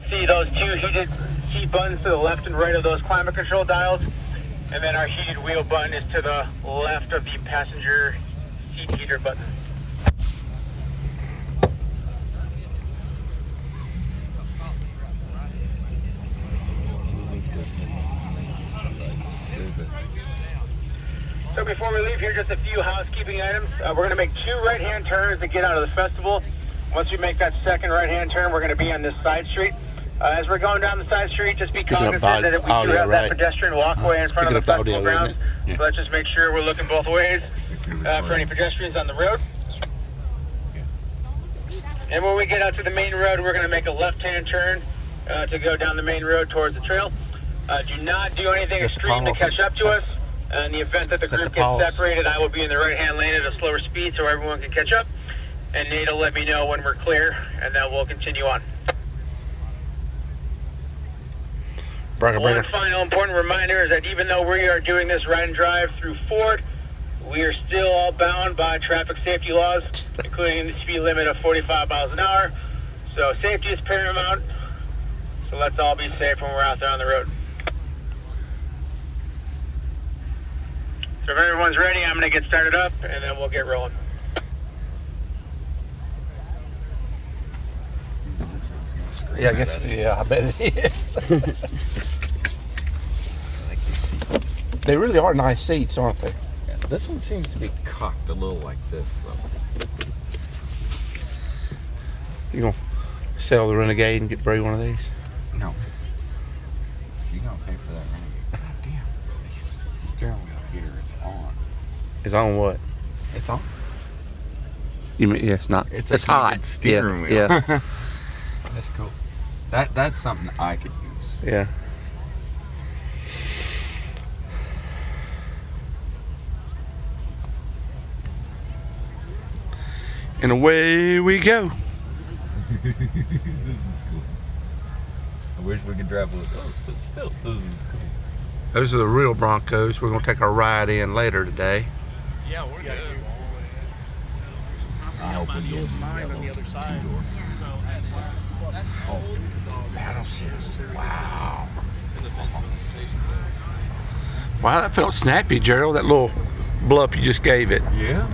See those two heated seat buttons to the left and right of those climate control dials? And then our heated wheel button is to the left of the passenger seat heater button. So before we leave here, just a few housekeeping items. We're going to make 2 right-hand turns to get out of the festival. Once we make that second right-hand turn, we're going to be on this side street. As we're going down the side street, just be cognizant that we do have that pedestrian walkway in front of the festival grounds. So let's just make sure we're looking both ways for any pedestrians on the road. And when we get out to the main road, we're going to make a left-hand turn to go down the main road towards the trail. Do not do anything extreme to catch up to us. In the event that the group gets separated, I will be in the right-hand lane at a slower speed so everyone can catch up. And Nate will let me know when we're clear, and then we'll continue on. One final important reminder is that even though we are doing this ride and drive through Ford, we are still all bound by traffic safety laws, including the speed limit of 45 miles an hour. So safety is paramount, so let's all be safe when we're out there on the road. So if everyone's ready, I'm going to get started up, and then we'll get rolling. Yeah, I guess, yeah, I bet it is. They really are nice seats, aren't they? Yeah, this one seems to be cocked a little like this, though. You gonna sell the Renegade and get Bray one of these? No. You gonna pay for that Renegade? God damn. The steering wheel heater is on. It's on what? It's on. You mean, yeah, it's not. It's hot. Steering wheel. Yeah. That's cool. That's something I could use. Yeah. And away we go. This is cool. I wish we could drive one of those, but still, this is cool. Those are the real Broncos. We're going to take our ride in later today. Yeah, we're good. I hope we get mine on the other side. Oh, paddle shifts. Wow. Wow, that felt snappy, Gerald. That little blup you just gave it. Yeah.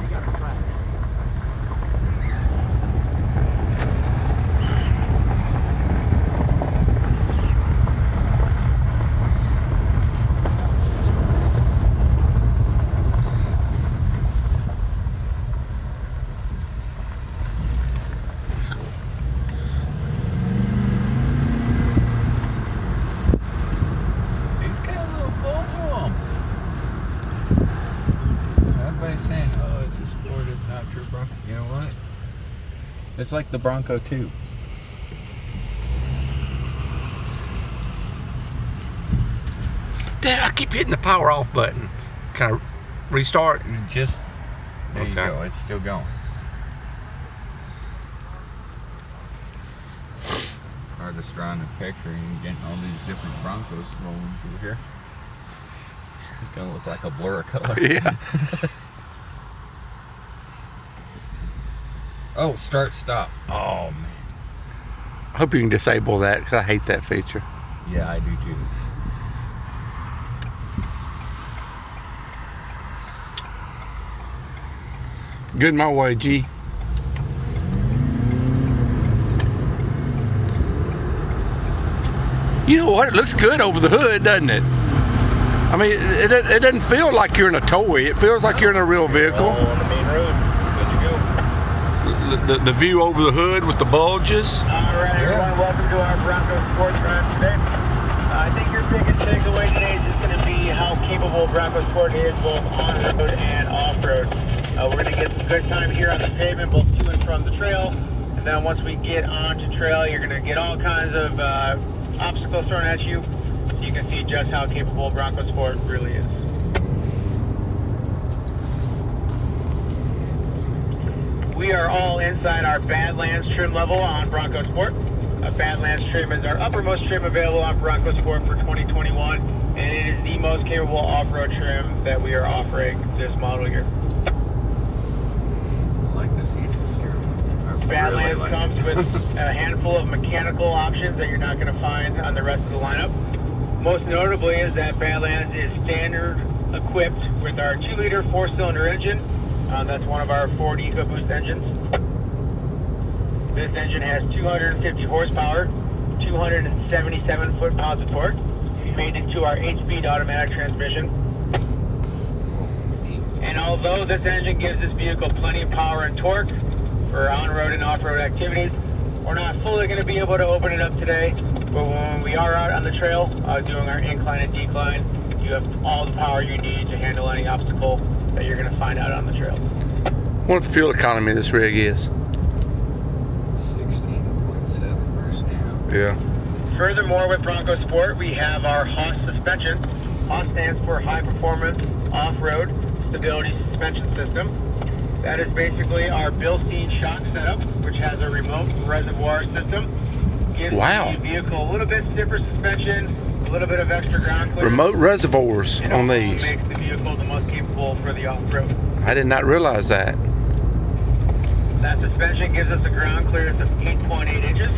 It's like the Bronco 2. Dad, I keep hitting the power off button. Can I restart? Just, there you go. It's still going. Hardest drawing a picture and getting all these different Broncos rolling through here. It's gonna look like a blur of color. Yeah. Oh, start, stop. Oh, man. I hope you can disable that because I hate that feature. Yeah, I do too. Good my way, G. You know what? It looks good over the hood, doesn't it? I mean, it doesn't feel like you're in a toy. It feels like you're in a real vehicle. On the main road. Good to go. The view over the hood with the bulges. All right, everyone, welcome to our Bronco Sports Drive today. I think your biggest takeaway today is just going to be how capable Bronco Sport is both on-road and off-road. We're going to get some good time here on the pavement, both to and from the trail. And then once we get onto trail, you're going to get all kinds of obstacles thrown at you. So you can see just how capable Bronco Sport really is. We are all inside our Badlands trim level on Bronco Sport. Badlands trim is our uppermost trim available on Bronco Sport for 2021, and it is the most capable off-road trim that we are offering this model year. I like this heated steering wheel. Badlands like comes it. with a handful of mechanical options that you're not going to find on the rest of the lineup. Most notably is that Badlands is standard equipped with our 2-liter 4-cylinder engine. That's one of our Ford EcoBoost engines. This engine has 250 horsepower, 277 foot-pounds of torque, made into our 8-speed automatic transmission. And although this engine gives this vehicle plenty of power and torque for on-road and off-road activities, we're not fully going to be able to open it up today. But when we are out on the trail doing our incline and decline, you have all the power you need to handle any obstacle that you're going to find out on the trail. What's the fuel economy of this rig is? 16.7 right now. Yeah. Furthermore, with Bronco Sport, we have our HOS suspension. HOS stands for High Performance Off-Road Stability Suspension System. That is basically our Bilstein shock setup, which has a remote reservoir system. Gives Wow. the vehicle a little bit stiffer suspension, a little bit of extra ground clearance. Remote reservoirs and on it these. makes the vehicle the most capable for the off-road. I did not realize that. That suspension gives us a ground clearance of 8.8 inches.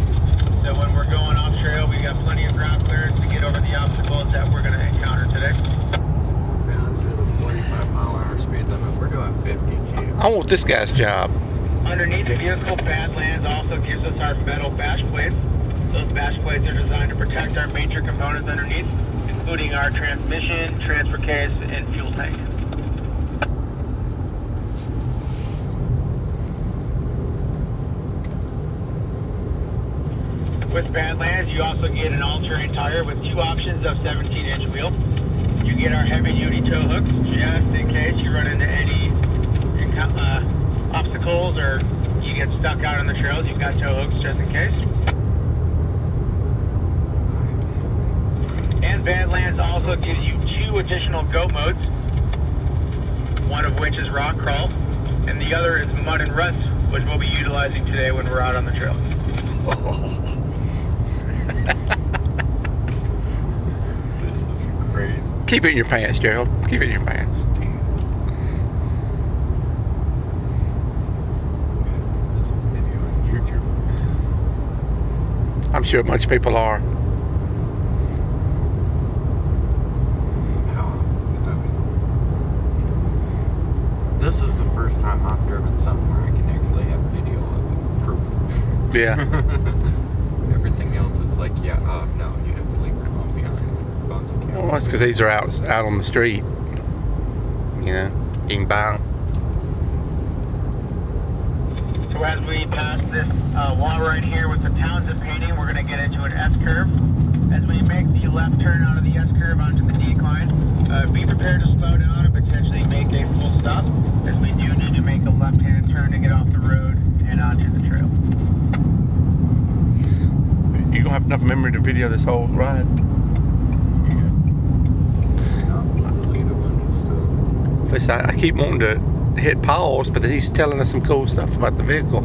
So when we're going off trail, we got plenty of ground clearance to get over the obstacles that we're going to encounter today. Down to the 45-mile-an-hour speed limit. We're doing 52. I want this guy's job. Underneath the vehicle, Badlands also gives us our metal bash plates. Those bash plates are designed to protect our major components underneath, including our transmission, transfer case, and fuel tank. With Badlands, you also get an all-terrain tire with 2 options of 17-inch wheel. You get our heavy-duty tow hooks just in case you run into any obstacles or you get stuck out on the trails. You've got tow hooks just in case. And Badlands also gives you 2 additional goat modes, one of which is rock crawl, and the other is mud and rust, which we'll be utilizing today when we're out on the trail. This is crazy. Keep it in your pants, Gerald. Keep it in your pants. This video on YouTube. I'm sure a bunch of people are. How often? I mean, this is the first time I've driven something where I can actually have video of it, proof. Yeah. Everything else is like, yeah, no, you have to leave your phone behind. Phone's a camera. Well, that's because these are out on the street. You know, you can buy them. So as we pass this wall right here with the Townsend painting, we're going to get into an S-curve. As we make the left turn out of the S-curve onto the decline, be prepared to slow down and potentially make a full stop, as we do need to make a left-hand turn to get off the road and onto the trail. You're going to have enough memory to video this whole ride. At least I keep wanting to hit pause, but then he's telling us some cool stuff about the vehicle.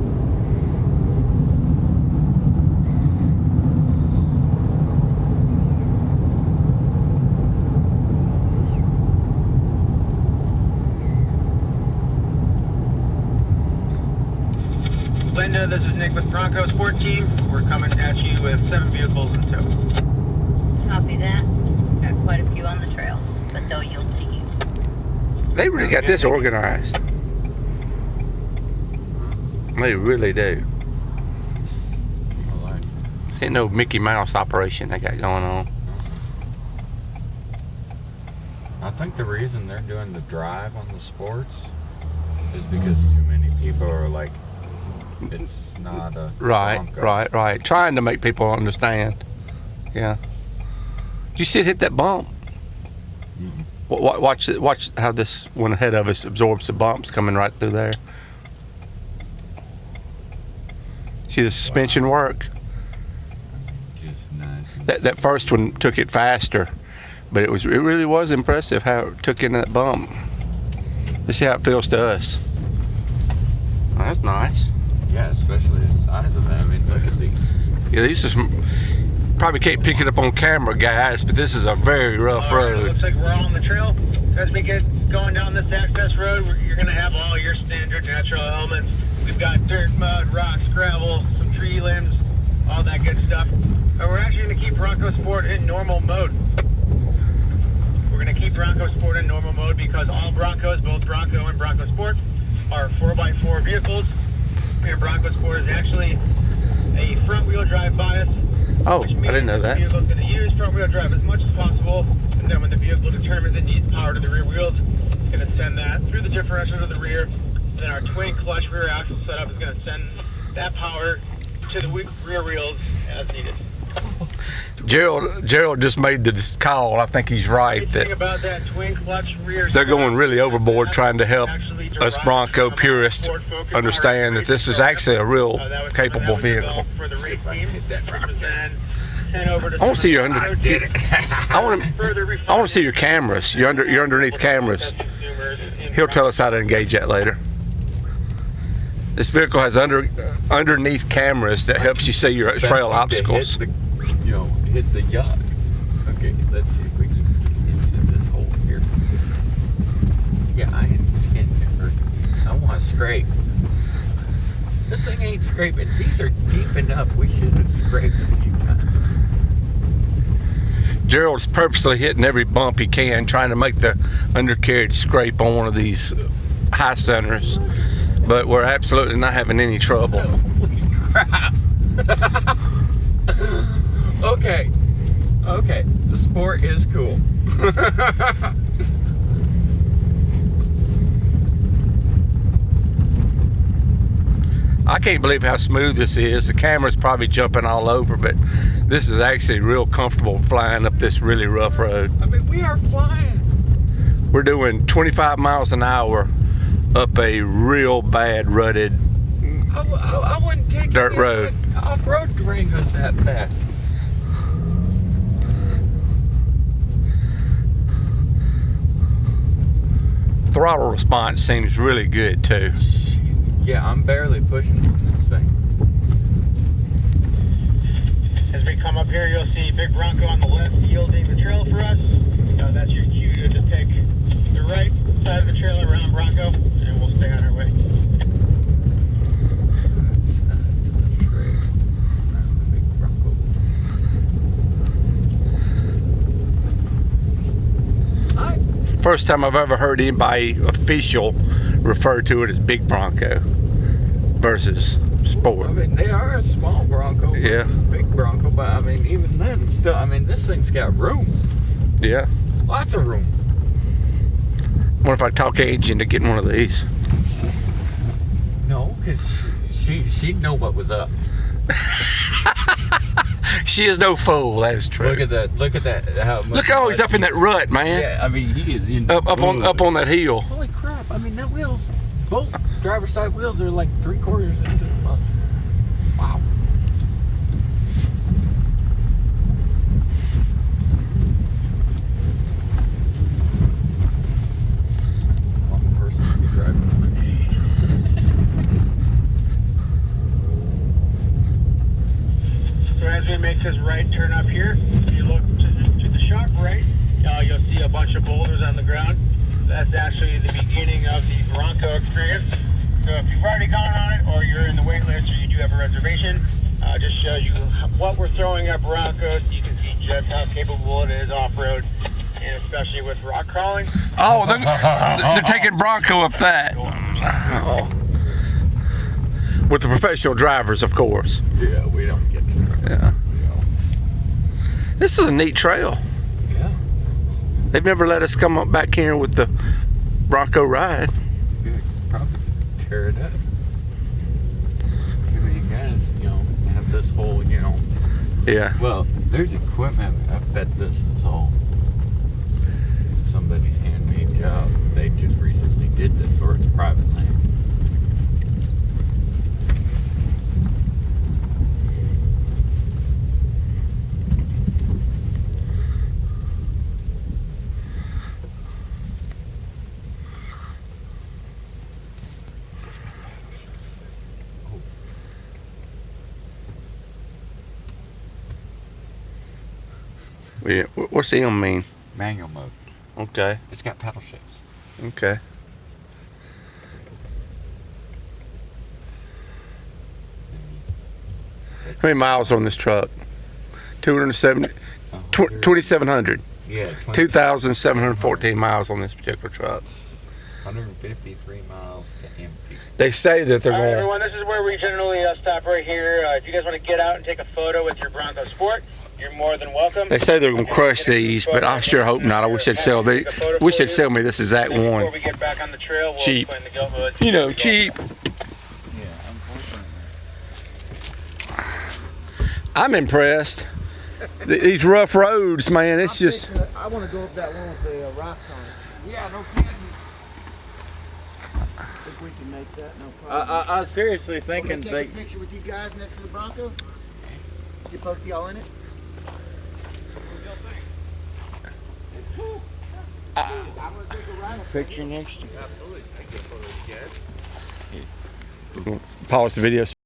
Linda, this is Nick with Bronco Sport Team. We're coming at you with 7 vehicles in tow. Copy that. Got quite a few on the trail, but they'll yield to you. They really got this organized. They really do. This ain't no Mickey Mouse operation they got going on. I think the reason they're doing the drive on the sports is because too many people are like, it's not a Bronco. Right. Trying to make people understand. Yeah. Did you see it hit that bump? Watch how this one ahead of us absorbs the bumps coming right through there. See the suspension work? Just nice. That first one took it faster, but it really was impressive how it took in that bump. Let's see how it feels to us. Oh, that's nice. Yeah, especially the size of it. I mean, look at these. Yeah, these are some, probably can't pick it up on camera, guys, but this is a very rough road. Looks like we're all on the trail. As we get going down this access road, you're going to have all your standard natural elements. We've got dirt, mud, rocks, gravel, some tree limbs, all that good stuff. We're actually going to keep Bronco Sport in normal mode. We're going to keep Bronco Sport in normal mode because all Broncos, both Bronco and Bronco Sport, are 4x4 vehicles. And Bronco Sport is actually a front-wheel drive bias. Oh, I didn't know that. The vehicle's going to use front-wheel drive as much as possible, and then when the vehicle determines it needs power to the rear wheels, it's going to send that through the differential to the rear. And then our twin clutch rear axle setup is going to send that power to the rear wheels as needed. Gerald just made the call. I think he's right The thing about that twin clutch rear they're going really setup overboard is trying to help actually us derived Bronco from purists Ford Focus understand that this is actually a real that was capable vehicle. developed for the race team. This was then sent over to I want to see your some under. did it. I want further to see your cameras. You're underneath cameras. He'll tell us how to engage that later. This vehicle has underneath cameras that helps you see your trail obstacles. Hit the yuck. Okay, let's see if we can get into this hole here. Yeah, I intend to hurt you. I want to scrape. This thing ain't scraping. These are deep enough. We should have scraped a few times. Gerald's purposely hitting every bump he can, trying to make the undercarriage scrape on one of these high centers. But we're absolutely not having any trouble. Holy crap. Okay. The Sport is cool. I can't believe how smooth this is. The camera's probably jumping all over, but this is actually real comfortable flying up this really rough road. I mean, we are flying. We're doing 25 miles an hour up a real bad rutted I wouldn't take dirt road. Off-road Durangos that fast. Throttle response seems really good too. Yeah, I'm barely pushing on this thing. As we come up here, you'll see Big Bronco on the left yielding the trail for us. That's your cue to just take the right side of the trail around Bronco, and we'll stay on our way. First time I've ever heard anybody official refer to it as Big Bronco versus Sport. I mean, they are a small Bronco versus big Bronco, but I mean, even then, still, I mean, this thing's got room. Yeah. Lots of room. What if I talk Angie into getting one of these? No, because she'd know what was up. She is no fool. That is true. Look at that. Look how he's up in that rut, man. Yeah, I mean, he is in Up on that hill. Holy crap! I mean, that wheels, both driver's side wheels are like 3/4 into the mud. Wow. One person is he driving? So as we make this right turn up here, if you look to the sharp right, you'll see a bunch of boulders on the ground. That's actually the beginning of the Bronco experience. So if you've already gone on it, or you're in the wait list, or you do have a reservation, just shows you what we're throwing at Bronco, so you can see just how capable it is off-road, and especially with rock crawling. Oh, they're taking Bronco up that. Oh. With the professional drivers, of course. Yeah, we don't get to drive. Yeah. This is a neat trail. Yeah. They've never let us come up back here with the Bronco ride. Yeah, it's probably just tear it up. Too many guys, have this whole, Yeah. Well, there's equipment. I bet this is all somebody's handmade job. They just recently did this, or it's private land. Yeah. What's M mean? Manual mode. Okay. It's got paddle shifts. Okay. How many miles on this truck? 2,700. Yeah, 2,714 miles on this particular truck. 153 miles to empty. They say that they're All right, going. everyone, this is where we generally stop right here. If you guys want to get out and take a photo with your Bronco Sport, you're more than welcome. They say they're going to crush these, but I sure hope not. I wish they'd sell the. Wish they'd sell me this exact Before one. we get back on the trail, we'll Cheap. explain the go mode. You know, cheap. I'm impressed. These rough roads, man. It's just. I want to go up that one with the rocks on it. Yeah, no kidding. I think we can make that, no problem. I was seriously Want thinking me to take a picture with you guys next to the Bronco? Get both of y'all in it? I'm gonna take a ride. picture next to Pause the video.